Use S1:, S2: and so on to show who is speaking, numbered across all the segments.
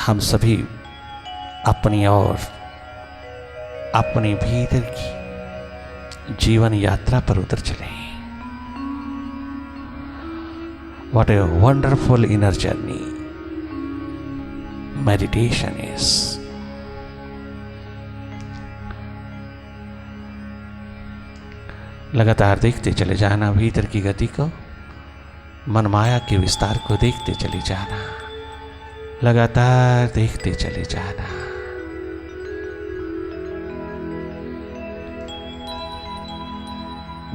S1: हम सभी अपनी और अपने भीतर की जीवन यात्रा पर उतर चले। What a wonderful inner journey meditation is. लगातार देखते चले जाना भीतर की गति को, मन माया के विस्तार को देखते चले जाना, लगातार देखते चले जाना।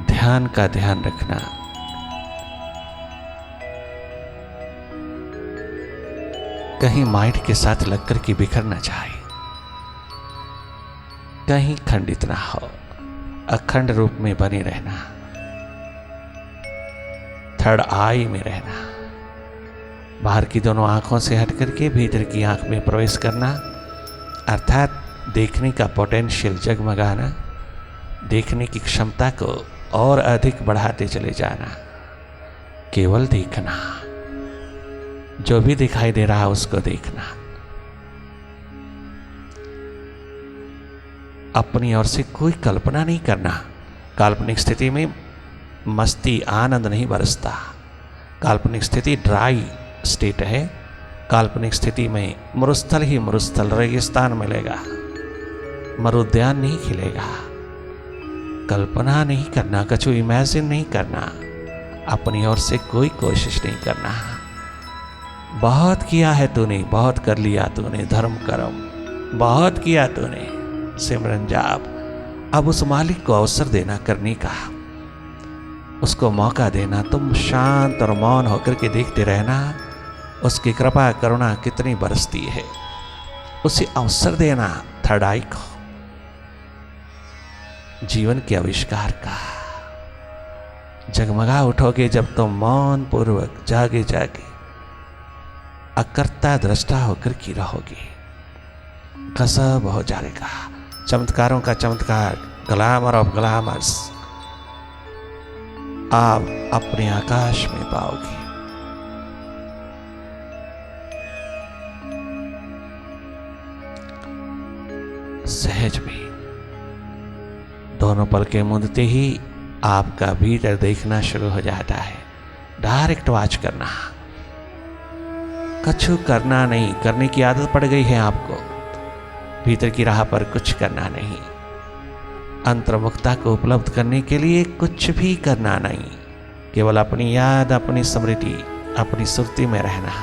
S1: ध्यान का ध्यान रखना, कहीं माइंड के साथ लगकर के बिखर ना जाए, कहीं खंडित ना हो, अखंड रूप में बने रहना, थर्ड आई में रहना, बाहर की दोनों आंखों से हट करके भीतर की आंख में प्रवेश करना, अर्थात देखने का पोटेंशियल जगमगाना, देखने की क्षमता को और अधिक बढ़ाते चले जाना, केवल देखना, जो भी दिखाई दे रहा उसको देखना, अपनी ओर से कोई कल्पना नहीं करना। काल्पनिक स्थिति में मस्ती आनंद नहीं बरसता, काल्पनिक स्थिति ड्राई स्टेट है, काल्पनिक स्थिति में मरुस्थल ही मरुस्थल रेगिस्तान मिलेगा, मरुद्यान नहीं खिलेगा। कल्पना नहीं करना, कछु इमेजिन नहीं करना, अपनी ओर से कोई कोशिश नहीं करना। बहुत किया है तूने, बहुत कर लिया तूने धर्म कर्म, बहुत किया तूने सिमरन जाप, अब उस मालिक को अवसर देना करने का, उसको मौका देना। तुम शांत और मौन होकर के देखते रहना, उसकी कृपा करुणा कितनी बरसती है, उसे अवसर देना थर्ड आई को, जीवन के आविष्कार का। जगमगा उठोगे जब तुम मौन पूर्वक जागे जागे अकर्ता दृष्टा होकर की रहोगे, गजब हो जाएगा। चमत्कारों का चमत्कार, ग्लैमर ऑफ ग्लैमर्स आप अपने आकाश में पाओगे। सहज में दोनों पल के मूंदते ही आपका भीतर देखना शुरू हो जाता है। डायरेक्ट वॉच करना, कछु करना नहीं, करने की आदत पड़ गई है आपको, भीतर की राह पर कुछ करना नहीं, अंतर्मुखता को उपलब्ध करने के लिए कुछ भी करना नहीं, केवल अपनी याद, अपनी स्मृति, अपनी सुरती में रहना।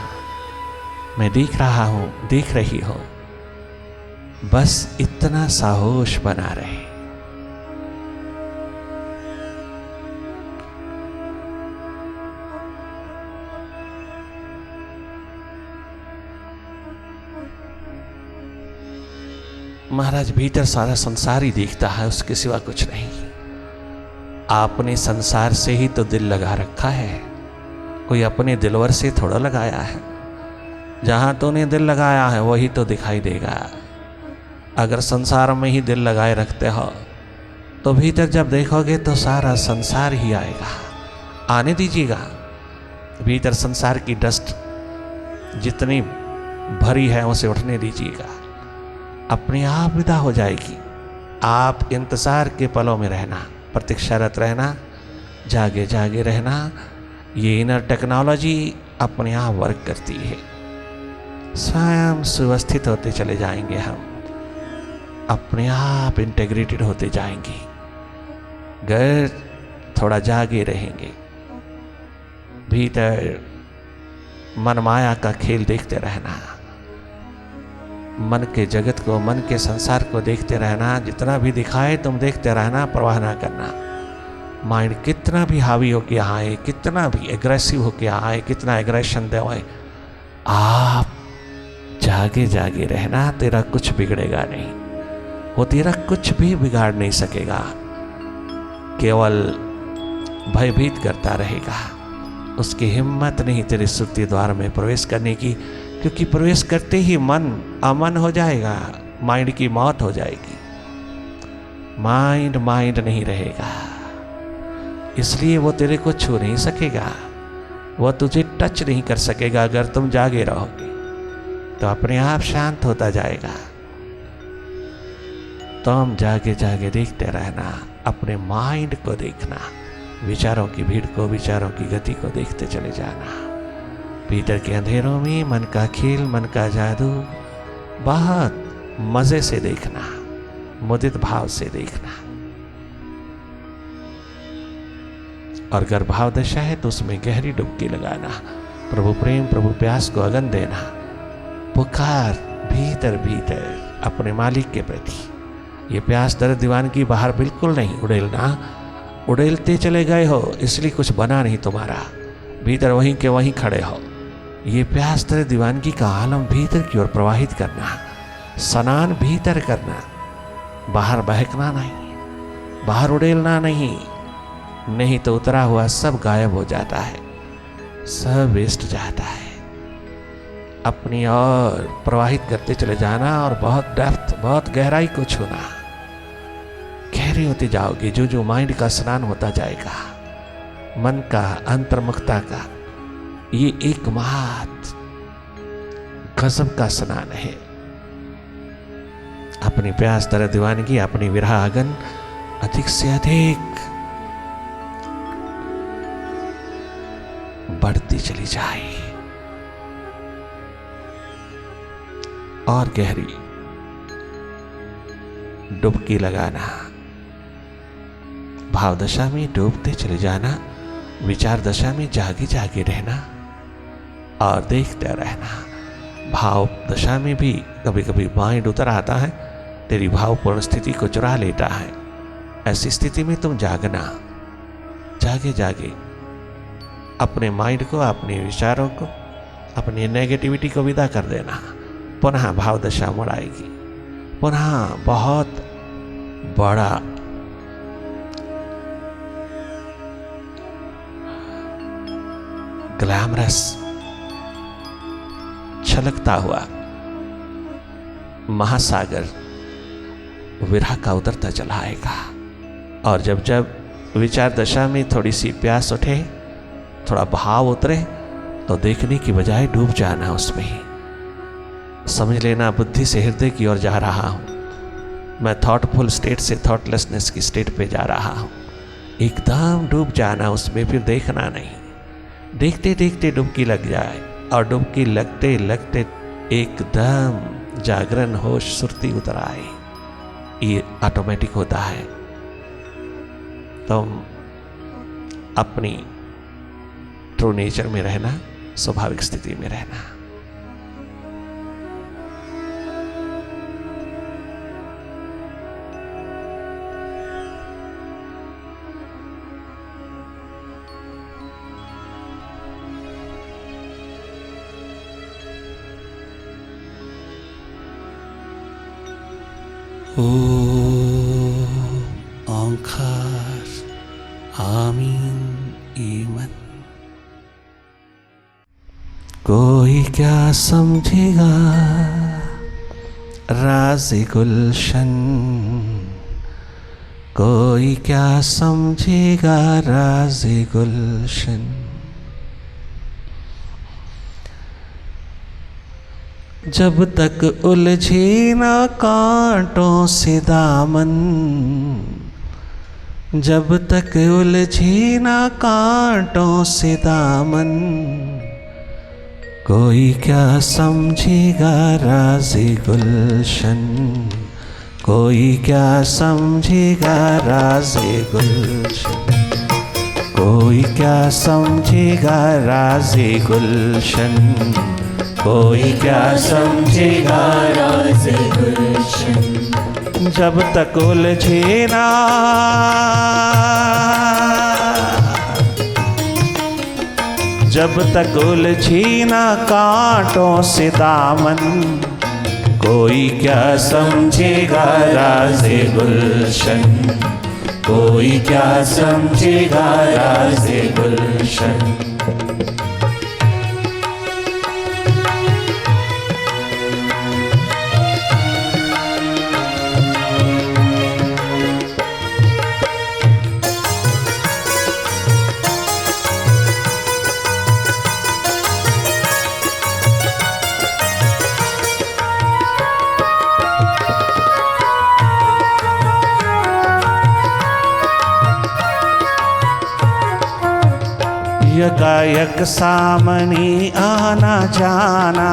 S1: मैं देख रहा हूं, देख रही हो, बस इतना साहोश बना रहे। महाराज भीतर सारा संसार ही दिखता है, उसके सिवा कुछ नहीं। आपने संसार से ही तो दिल लगा रखा है, कोई अपने दिलवर से थोड़ा लगाया है। जहां तूने दिल लगाया है वही तो दिखाई देगा। अगर संसार में ही दिल लगाए रखते हो तो भीतर जब देखोगे तो सारा संसार ही आएगा। आने दीजिएगा, भीतर संसार की डस्ट जितनी भरी है उसे उठने दीजिएगा, अपने आप विदा हो जाएगी। आप इंतजार के पलों में रहना, प्रतीक्षारत रहना, जागे जागे रहना। ये इनर टेक्नोलॉजी अपने आप वर्क करती है, स्वयं सुवस्थित होते चले जाएंगे हम, अपने आप इंटीग्रेटेड होते जाएंगे। घर थोड़ा जागे रहेंगे, भीतर मन माया का खेल देखते रहना, मन के जगत को, मन के संसार को देखते रहना। जितना भी दिखाए तुम देखते रहना, परवाह ना करना। माइंड कितना भी हावी होके आए, कितना भी एग्रेसिव होके आए, कितना एग्रेशन दे, आप जागे जागे रहना। तेरा कुछ बिगड़ेगा नहीं, वो तेरा कुछ भी बिगाड़ नहीं सकेगा, केवल भयभीत करता रहेगा। उसकी हिम्मत नहीं तेरे सुरती द्वार में प्रवेश करने की, क्योंकि प्रवेश करते ही मन अमन हो जाएगा, माइंड की मौत हो जाएगी। माइंड नहीं रहेगा, इसलिए वो तेरे को छू नहीं सकेगा, वो तुझे टच नहीं कर सकेगा अगर तुम जागे रहोगे। तो अपने आप शांत होता जाएगा। तुम जागे जागे देखते रहना, अपने माइंड को देखना, विचारों की भीड़ को, विचारों की गति को देखते चले जाना। भीतर के अंधेरों में मन का खेल, मन का जादू बहुत मजे से देखना, मुदित भाव से देखना। और अगर भाव दशा है तो उसमें गहरी डुबकी लगाना, प्रभु प्रेम, प्रभु प्यास को अगन देना, पुकार भीतर भीतर अपने मालिक के प्रति। ये प्यास दर्द दीवानगी बाहर बिल्कुल नहीं उड़ेलना। उड़ेलते चले गए हो इसलिए कुछ बना नहीं तुम्हारा, भीतर वहीं के वहीं खड़े हो। ये प्यास दर्द दीवानगी का आलम भीतर की ओर प्रवाहित करना, स्नान भीतर करना, बाहर बहकना नहीं, बाहर उड़ेलना नहीं, नहीं तो उतरा हुआ सब गायब हो जाता है, सब वेस्ट जाता है। अपनी ओर प्रवाहित करते चले जाना और बहुत डेप्थ, बहुत गहराई को छूना। गहरे होते जाओगे, जो जो माइंड का स्नान होता जाएगा, मन का, अंतर्मुखता का। ये एक महत गजब का स्नान है। अपनी प्यास दर्द दीवानगी, अपनी विरह आगन अधिक से अधिक बढ़ती चली जाए और गहरी डुबकी लगाना। भाव दशा में डूबते चले जाना, विचार दशा में जागे जागे रहना और देखते रहना। भाव दशा में भी कभी कभी माइंड उतर आता है, तेरी भावपूर्ण स्थिति को चुरा लेता है। ऐसी स्थिति में तुम जागना, जागे जागे अपने माइंड को, अपने विचारों को, अपनी नेगेटिविटी को विदा कर देना। पुनः भाव दशा मुड़ आएगी, पुनः बहुत बड़ा ग्लैमरस छलकता हुआ महासागर विरह का उतरता चला आएगा। और जब जब विचार दशा में थोड़ी सी प्यास उठे, थोड़ा भाव उतरे, तो देखने की बजाय डूब जाना उसमें। समझ लेना बुद्धि से हृदय की ओर जा रहा हूं, मैं थॉटफुल स्टेट से थॉटलेसनेस की स्टेट पे जा रहा हूं। एकदम डूब जाना उसमें, फिर देखना नहीं। देखते देखते डुबकी लग जाए और डुबकी लगते लगते एकदम जागरण, होश, सुरती उतर आए। ये ऑटोमेटिक होता है। तुम अपनी ट्रू नेचर में रहना, स्वाभाविक स्थिति में रहना। ओंकार आमीन ईमन। कोई क्या समझेगा राज़े गुलशन, कोई क्या समझेगा राज़े गुलशन। जब तक उलझे ना कांटों से दामन, जब तक उलझे ना कांटों से दामन, कोई क्या समझेगा राज़े गुलशन, कोई क्या समझेगा राज़े गुलशन, कोई क्या समझेगा राज़े गुलशन, कोई क्या समझेगा राज़े गुलशन। जब तक उलझे ना, जब तक उलझे ना कांटों से दामन, कोई क्या समझेगा राज़े गुलशन, कोई क्या समझेगा राज़े गुलशन। यकायक सामने आना जाना,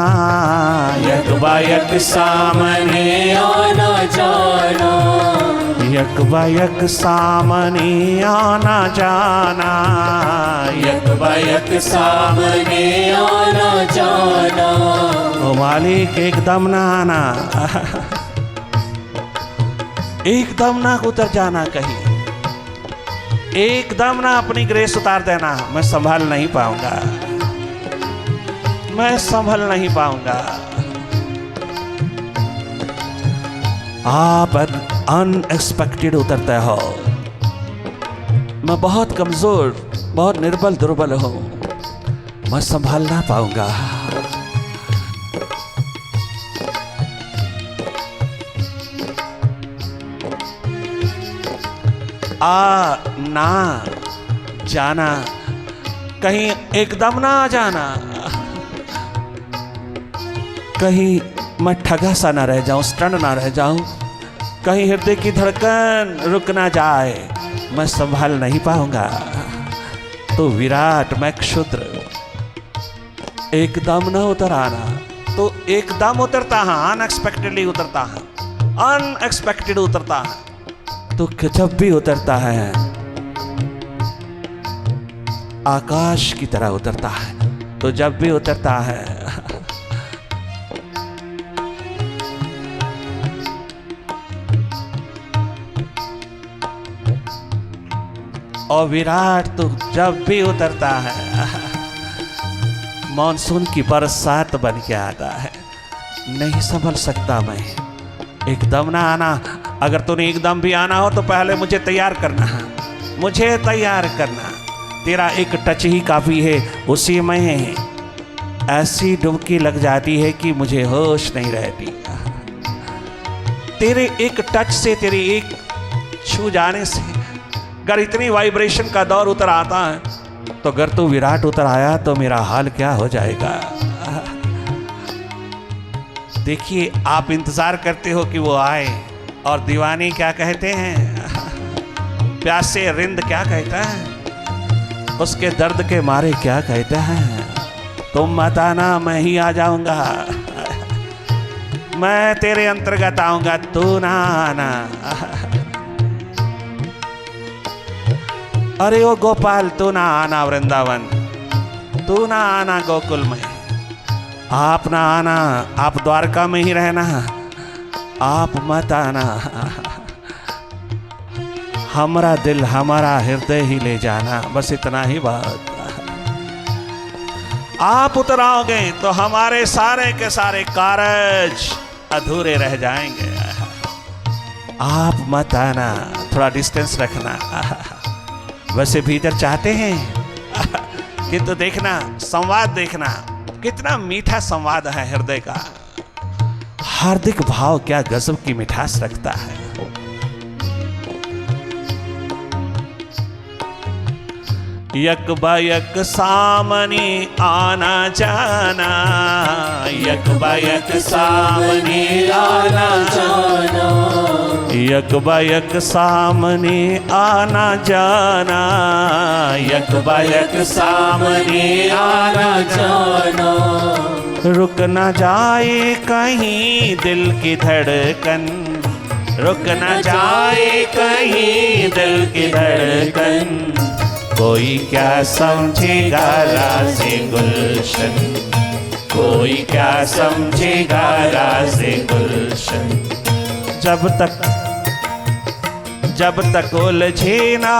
S2: यकबायक सामने आना जाना,
S1: यकबायक सामने आना जाना,
S2: यकबायक सामने आना जाना।
S1: ओ मालिक एकदम ना आना, एकदम ना उतर जाना कहीं, एकदम ना अपनी ग्रेस उतार देना। मैं संभाल नहीं पाऊंगा, मैं संभल नहीं पाऊंगा। आप अनएक्सपेक्टेड उतरते हो। मैं बहुत कमजोर, बहुत निर्बल दुर्बल हूं, मैं संभाल ना पाऊंगा। ना जाना, कहीं एकदम ना आ जाना, कहीं मैं ठगा सा ना रह जाऊं, स्टन ना रह जाऊं, कहीं हृदय की धड़कन रुक ना जाए, मैं संभाल नहीं पाऊंगा। तो विराट मैं क्षुद्र, एकदम ना उतर आना। तो एकदम उतरता है, अनएक्सपेक्टेडली उतरता है, अनएक्सपेक्टेड उतरता है। तो जब भी उतरता है आकाश की तरह उतरता है। तो जब भी उतरता है और विराट तो जब भी उतरता है मॉनसून की बरसात बन के आता है। नहीं संभल सकता मैं, एकदम ना आना। अगर तूने एकदम भी आना हो तो पहले मुझे तैयार करना है, मुझे तैयार करना। तेरा एक टच ही काफ़ी है, उसी में ऐसी डुबकी लग जाती है कि मुझे होश नहीं रहती। तेरे एक टच से, तेरे एक छू जाने से अगर इतनी वाइब्रेशन का दौर उतर आता है तो अगर तू विराट उतर आया तो मेरा हाल क्या हो जाएगा। देखिए, आप इंतजार करते हो कि वो आए, और दीवाने क्या कहते हैं, प्यासे रिंद क्या कहता है, उसके दर्द के मारे क्या कहता है, तुम मत आना मैं ही आ जाऊंगा, मैं तेरे अंतर्गत आऊंगा, तू ना आना। अरे ओ गोपाल, तू ना आना वृंदावन, तू ना आना गोकुल में, आप ना आना, आप द्वारका में ही रहना, आप मत आना। हमारा दिल, हमारा हृदय ही ले जाना, बस इतना ही बात। आप उतर आओगे तो हमारे सारे के सारे कार्य अधूरे रह जाएंगे। आप मत आना, थोड़ा डिस्टेंस रखना। वैसे भीतर चाहते हैं किंतु देखना, संवाद देखना, कितना मीठा संवाद है हृदय का। हार्दिक भाव क्या गजब की मिठास रखता है। यक बायक सामने आना जाना, यक बायक सामने आना जाना, यक बायक सामने आना जाना, यक बायक सामने आना जाना। रुक ना जाए कहीं दिल की धड़कन, रुक ना जाए कहीं दिल की धड़कन, कोई क्या समझेगा राज़े गुलशन, कोई क्या समझेगा राज़े गुलशन। जब तक उलझे ना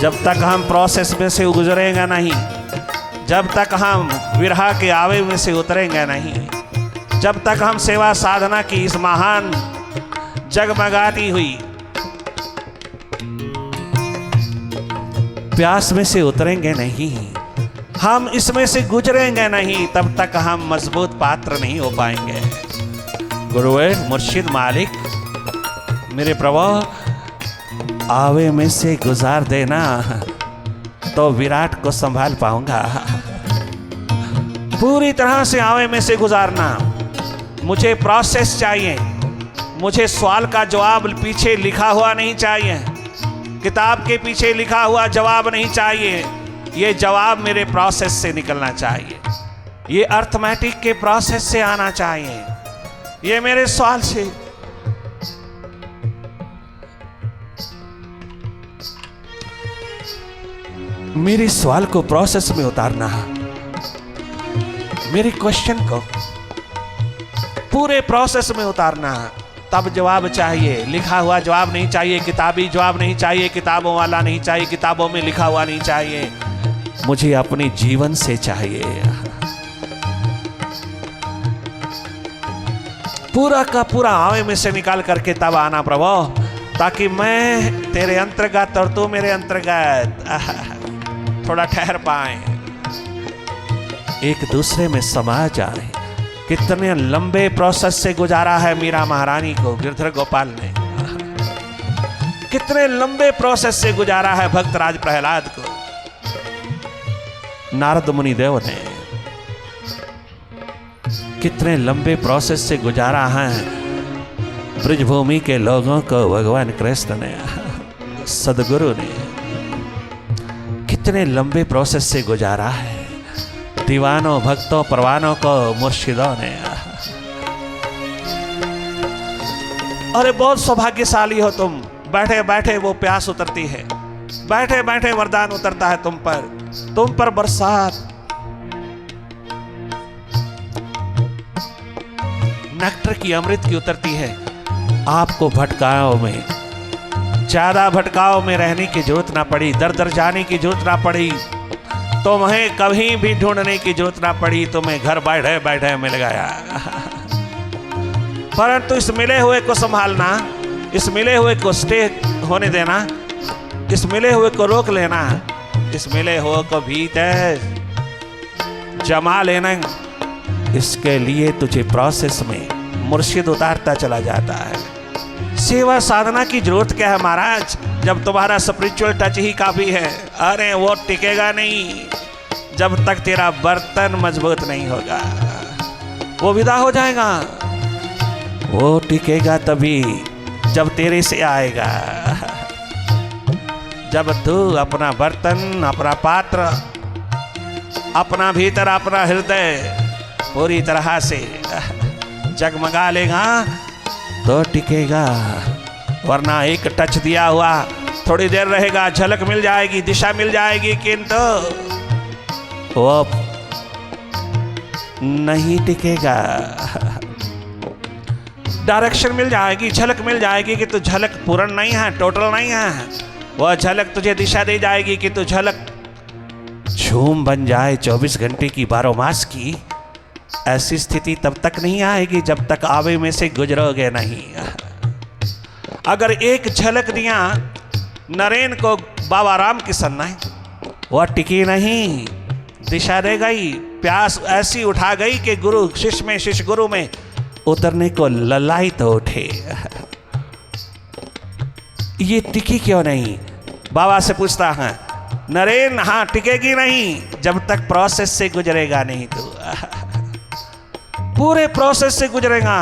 S1: जब तक हम प्रोसेस में से गुजरेंगे नहीं, जब तक हम विरह के आवे में से उतरेंगे नहीं, जब तक हम सेवा साधना की इस महान जगमगाती हुई प्यास में से उतरेंगे नहीं, हम इसमें से गुजरेंगे नहीं, तब तक हम मजबूत पात्र नहीं हो पाएंगे। गुरुवर, मुर्शिद, मालिक, मेरे प्रभु, आवे में से गुजार देना तो विराट को संभाल पाऊंगा। पूरी तरह से आवे में से गुजारना, मुझे प्रोसेस चाहिए, मुझे सवाल का जवाब पीछे लिखा हुआ नहीं चाहिए, किताब के पीछे लिखा हुआ जवाब नहीं चाहिए। ये जवाब मेरे प्रोसेस से निकलना चाहिए, ये अर्थमेटिक के प्रोसेस से आना चाहिए, ये मेरे सवाल से। मेरे सवाल को प्रोसेस में उतारना, मेरे क्वेश्चन को पूरे प्रोसेस में उतारना, तब जवाब चाहिए। लिखा हुआ जवाब नहीं चाहिए, किताबी जवाब नहीं चाहिए, किताबों वाला नहीं चाहिए, किताबों में लिखा हुआ नहीं चाहिए, मुझे अपने जीवन से चाहिए। पूरा का पूरा आवे में से निकाल करके तब आना प्रभु, ताकि मैं तेरे अंतर्गत और तू मेरे अंतर्गत थोड़ा ठहर पाए, एक दूसरे में समा जाए। कितने लंबे प्रोसेस से गुजारा है मीरा महारानी को गिरधर गोपाल ने, कितने लंबे प्रोसेस से गुजारा है भक्तराज प्रहलाद को नारद मुनि देव ने, कितने लंबे प्रोसेस से गुजारा है ब्रजभूमि के लोगों को भगवान कृष्ण ने, सदगुरु ने कितने लंबे प्रोसेस से गुजारा है दीवानों भक्तों परवानों को मुर्शिदों ने। अरे बहुत सौभाग्यशाली हो तुम, बैठे बैठे वो प्यास उतरती है, बैठे बैठे वरदान उतरता है तुम पर बरसात, नेक्टर की अमृत की उतरती है। आपको भटकाओं में, ज्यादा भटकाओं में रहने की जरूरत ना पड़ी, दर दर जाने की जरूरत ना पड़ी, तुम्हें कभी भी ढूंढने की जरूरत ना पड़ी, तुम्हें घर बैठे बैठे मिल गया। परंतु इस मिले हुए को संभालना, इस मिले हुए को स्टे होने देना, इस मिले हुए को रोक लेना, इस मिले हुए को भीतर जमा लेना, इसके लिए तुझे प्रोसेस में मुर्शिद उतारता चला जाता है। सेवा साधना की जरूरत क्या है महाराज, जब तुम्हारा स्पिरिचुअल टच ही काफी है। अरे वो टिकेगा नहीं जब तक तेरा बर्तन मजबूत नहीं होगा, वो विदा हो जाएगा। वो टिकेगा तभी जब तेरे से आएगा, जब तू अपना बर्तन, अपना पात्र, अपना भीतर, अपना हृदय पूरी तरह से जगमगा लेगा तो टिकेगा, वरना एक टच दिया हुआ थोड़ी देर रहेगा, झलक मिल जाएगी, दिशा मिल जाएगी, किंतु वो नहीं टिकेगा। डायरेक्शन मिल जाएगी, झलक मिल जाएगी कि तू झलक पूर्ण नहीं है, टोटल नहीं है, वह झलक तुझे दिशा दे जाएगी कि तू झलक झूम बन जाए 24 घंटे की 12 मास की। ऐसी स्थिति तब तक नहीं आएगी जब तक आवे में से गुजरोगे नहीं। अगर एक झलक दिया नरेन को बाबा राम किशन ने, वह टिकी नहीं, दिशा दे गई, प्यास ऐसी उठा गई कि गुरु शिष्य में, शिष्य गुरु में उतरने को ललाई तो उठे। ये टिकी क्यों नहीं? बाबा से पूछता है नरेन, हाँ टिकेगी नहीं जब तक प्रोसेस से गुजरेगा नहीं। तो पूरे प्रोसेस से गुजरेगा,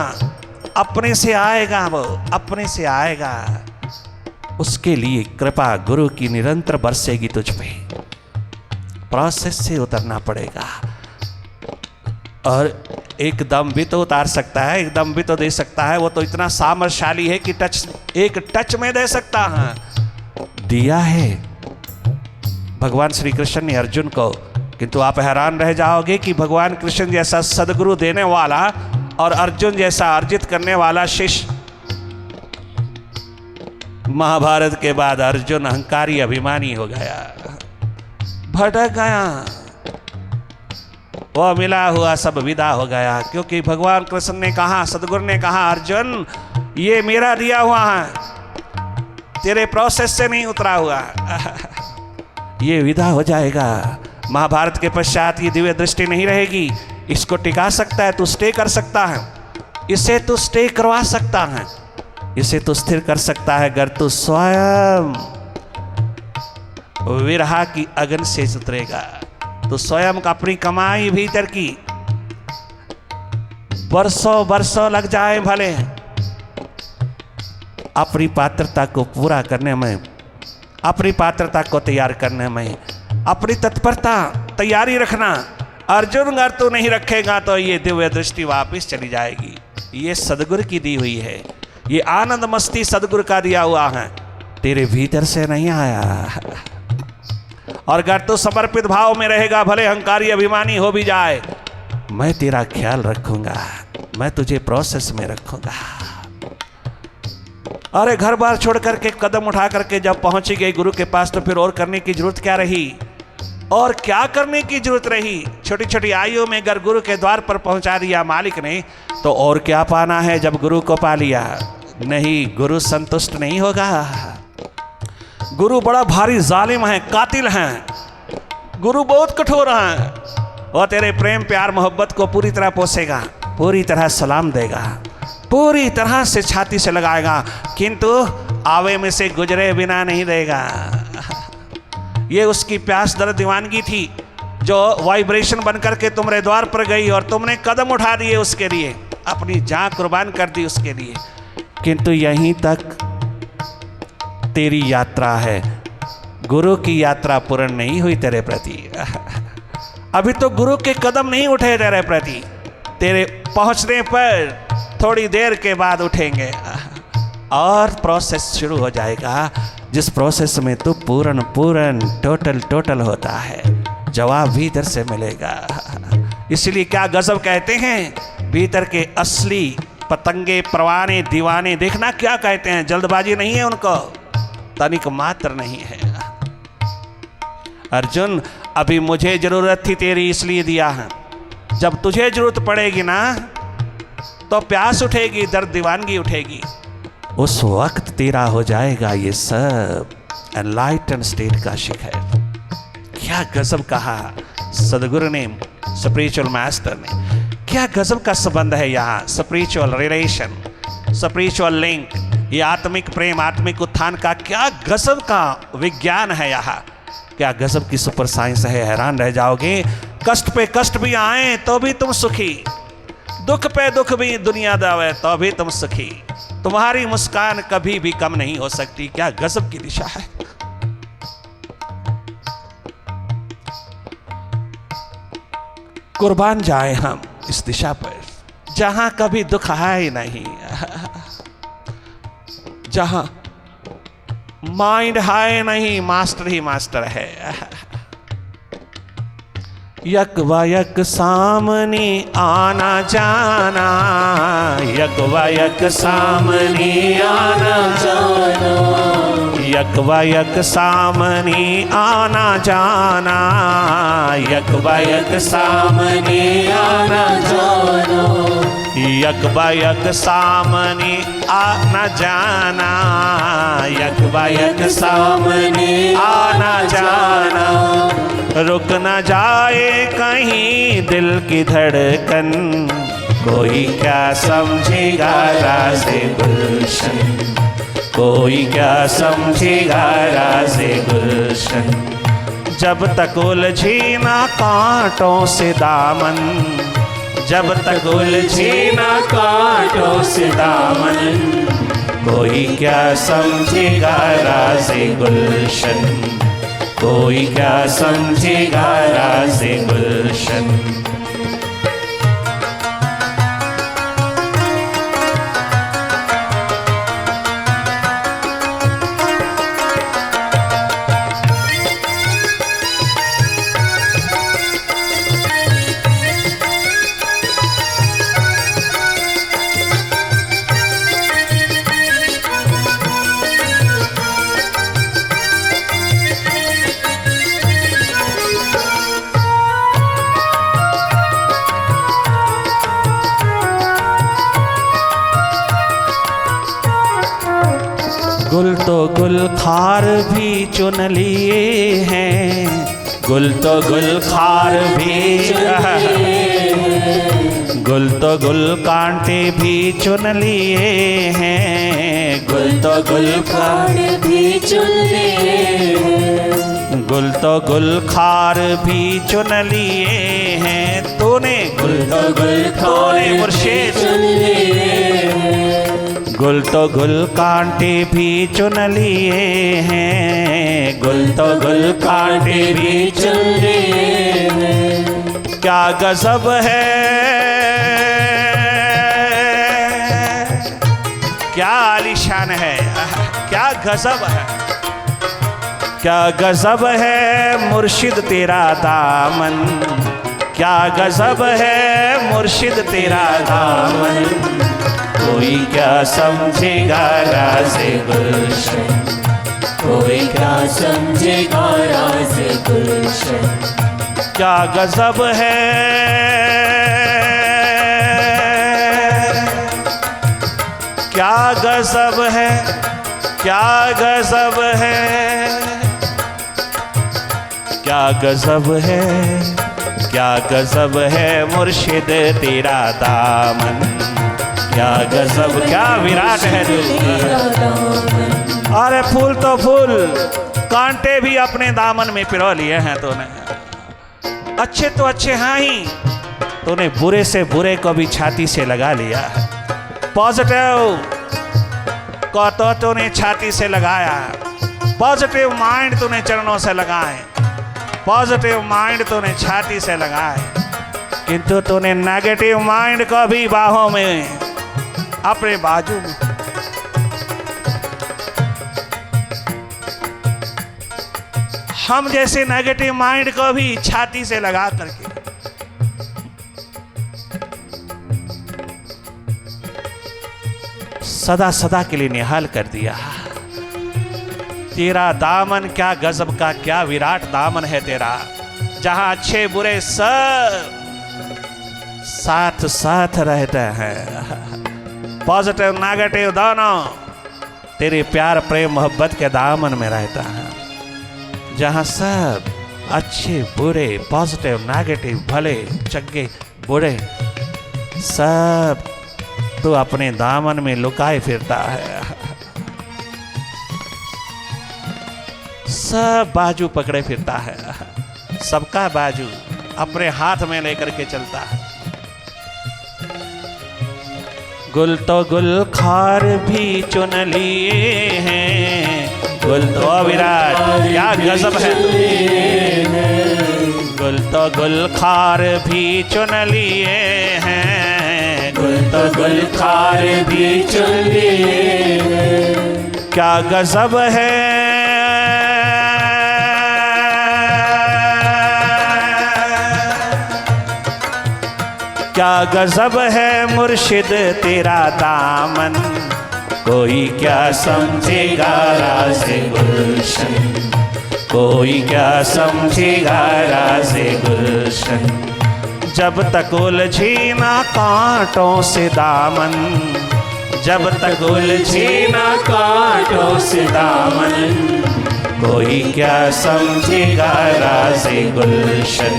S1: अपने से आएगा, वो अपने से आएगा। उसके लिए कृपा गुरु की निरंतर बरसेगी तुझ पे, प्रोसेस से उतरना पड़ेगा। और एक दम भी तो उतार सकता है, एक दम भी तो दे सकता है, वो तो इतना सामर्थ्यशाली है कि एक टच में दे सकता है। दिया है भगवान श्री कृष्ण ने अर्जुन को, किंतु आप हैरान रह जाओगे कि भगवान कृष्ण जैसा सदगुरु देने वाला और अर्जुन जैसा अर्जित करने वाला शिष्य, महाभारत के बाद अर्जुन अहंकारी अभिमानी हो गया, भटक गया, वह मिला हुआ सब विदा हो गया। क्योंकि भगवान कृष्ण ने कहा, सदगुरु ने कहा, अर्जुन ये मेरा दिया हुआ है, तेरे प्रोसेस से नहीं उतरा हुआ, ये विदा हो जाएगा। महाभारत के पश्चात ये दिव्य दृष्टि नहीं रहेगी। इसको टिका सकता है, तू स्टे कर सकता है, इसे तू स्टे करवा सकता है, इसे तू स्थिर कर सकता है अगर तू स्वयं विरहा की अगन से उतरेगा। तो स्वयं का अपनी कमाई भीतर की बरसों बरसों लग जाए भले, अपनी पात्रता को पूरा करने में, अपनी पात्रता को तैयार करने में अपनी तत्परता तैयारी रखना। अर्जुन अगर तू नहीं रखेगा तो ये दिव्य दृष्टि वापस चली जाएगी। ये सदगुरु की दी हुई है, ये आनंद मस्ती सदगुरु का दिया हुआ है, तेरे भीतर से नहीं आया। और अगर तू समर्पित भाव में रहेगा, भले अहंकारी अभिमानी हो भी जाए, मैं तेरा ख्याल रखूंगा, मैं तुझे प्रोसेस में रखूंगा। अरे घर बार छोड़ करके कदम उठा करके जब पहुंची गई गुरु के पास, तो फिर और करने की जरूरत क्या रही? और क्या करने की जरूरत रही? छोटी छोटी आयु में अगर गुरु के द्वार पर पहुंचा दिया मालिक ने, तो और क्या पाना है जब गुरु को पा लिया? नहीं, गुरु संतुष्ट नहीं होगा। गुरु बड़ा भारी जालिम है, कातिल है। गुरु बहुत कठोर है। वो तेरे प्रेम प्यार मोहब्बत को पूरी तरह पोसेगा, पूरी तरह सलाम देगा, पूरी तरह से छाती से लगाएगा, किंतु आवे में से गुजरे बिना नहीं देगा। ये उसकी प्यास दर्द दीवानगी थी जो वाइब्रेशन बनकर के तुम्हारे द्वार पर गई और तुमने कदम उठा दिए उसके लिए, अपनी जान कुर्बान कर दी उसके लिए। किंतु यहीं तक तेरी यात्रा है, गुरु की यात्रा पूर्ण नहीं हुई तेरे प्रति। अभी तो गुरु के कदम नहीं उठे तेरे प्रति, तेरे पहुंचने पर थोड़ी देर के बाद उठेंगे और प्रोसेस शुरू हो जाएगा, जिस प्रोसेस में तू पूर्ण टोटल होता है। जवाब भीतर से मिलेगा। इसलिए क्या गजब कहते हैं, भीतर के असली पतंगे परवाने दीवाने देखना क्या कहते हैं। जल्दबाजी नहीं है उनको, तनिक मात्र नहीं है। अर्जुन, अभी मुझे जरूरत थी तेरी, इसलिए दिया है। जब तुझे जरूरत पड़ेगी ना, तो प्यास उठेगी, दर्द दीवानगी उठेगी, उस वक्त तेरा हो जाएगा ये सब एनलाइटन स्टेट का शिखर। क्या गजब कहा सदगुरु ने, स्पिरिचुअल मास्टर ने। क्या गजब का संबंध है यहाँ, स्पिरिचुअल रिलेशन, स्पिरिचुअल लिंक, ये आत्मिक प्रेम, आत्मिक उत्थान का क्या गजब का विज्ञान है यहाँ। क्या गजब की सुपर साइंस है, हैरान रह जाओगे। कष्ट पे कष्ट भी आए तो भी तुम सुखी, दुख पे दुख भी दुनिया दावे तो भी तुम सुखी। तुम्हारी मुस्कान कभी भी कम नहीं हो सकती। क्या गजब की दिशा है। कुर्बान जाए हम इस दिशा पर, जहां कभी दुख आए नहीं, जहां माइंड हाय नहीं, मास्टर ही मास्टर है। यक व यक सामने आना जाना, यक व यक सामने आना जाना, यक व यक सामने आना जाना, यक व यक सामने आना जाना, यक व यक सामने आना जाना, यक व यक सामने आना जाना। रुक न जाए कहीं दिल की धड़कन, कोई क्या समझेगा राज़े गुलशन, कोई क्या समझेगा राज़े गुलशन। जब तक उलझी ना कांटों से दामन, जब तक उलझी ना कांटों से दामन, कोई क्या समझेगा राज़े गुलशन, कोई क्या समझेगा राज़े गुलशन। गुल तो गुल खार भी चुन लिए हैं, गुल तो गुल खार भी, गुल तो गुल कांटे भी चुन लिए हैं, गुल तो गुल खार भी चुन लिए हैं, गुल तो गुल खार भी चुन लिए हैं। तूने गुल तो गुल खार मुर्शिद चुन लिए हैं, गुल तो गुल कांटे भी चुन लिए हैं, गुल तो गुल कांटे भी चुन लिए हैं। क्या गजब है, क्या आलीशान है, क्या गजब है, क्या गजब है मुर्शिद तेरा दामन, क्या गजब है मुर्शिद तेरा दामन। कोई क्या समझेगा राज़े गुलशन,
S2: कोई क्या समझेगा राज़े गुलशन।
S1: क्या गजब है, क्या गजब है, क्या गजब है, क्या गजब है, क्या गजब है मुर्शिद तेरा दामन। क्या गजब, क्या विराट है तू। अरे फूल तो फूल, कांटे भी अपने दामन में पिरो लिए हैं तूने। अच्छे तो अच्छे हैं ही, तूने बुरे से बुरे को भी छाती से लगा लिया है। पॉजिटिव को तो तूने छाती से लगाया, पॉजिटिव माइंड तूने चरणों से लगाए, पॉजिटिव माइंड तूने छाती से लगाए, किंतु तूने नेगेटिव माइंड को भी बाहों में, अपने बाजू में। हम जैसे नेगेटिव माइंड को भी छाती से लगा करके सदा सदा के लिए निहाल कर दिया। तेरा दामन क्या गजब का, क्या विराट दामन है तेरा, जहां अच्छे बुरे सब साथ साथ रहते हैं। पॉजिटिव नेगेटिव दोनों तेरे प्यार प्रेम मोहब्बत के दामन में रहता है, जहां सब अच्छे बुरे, पॉजिटिव नेगेटिव, भले चंगे बुरे सब तू अपने दामन में लुकाए फिरता है। सब बाजू पकड़े फिरता है, सबका बाजू अपने हाथ में लेकर के चलता है। गुल तो गुल खार भी चुन लिए हैं, गुल तो विराट, क्या गजब है। गुल तो गुल खार भी चुन लिए हैं,
S2: गुल तो गुल खार भी चुन लिए हैं।
S1: क्या गजब है, क्या गजब है मुर्शिद तेरा दामन। कोई क्या समझेगा राज़े गुलशन, कोई क्या समझेगा राज़े गुलशन। जब तक उलझी ना कांटों से दामन, जब तक उलझी ना कांटों से दामन, कोई क्या समझेगा राज़े गुलशन,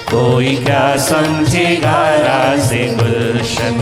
S1: कोई क्या समझेगा राज़े गुलशन।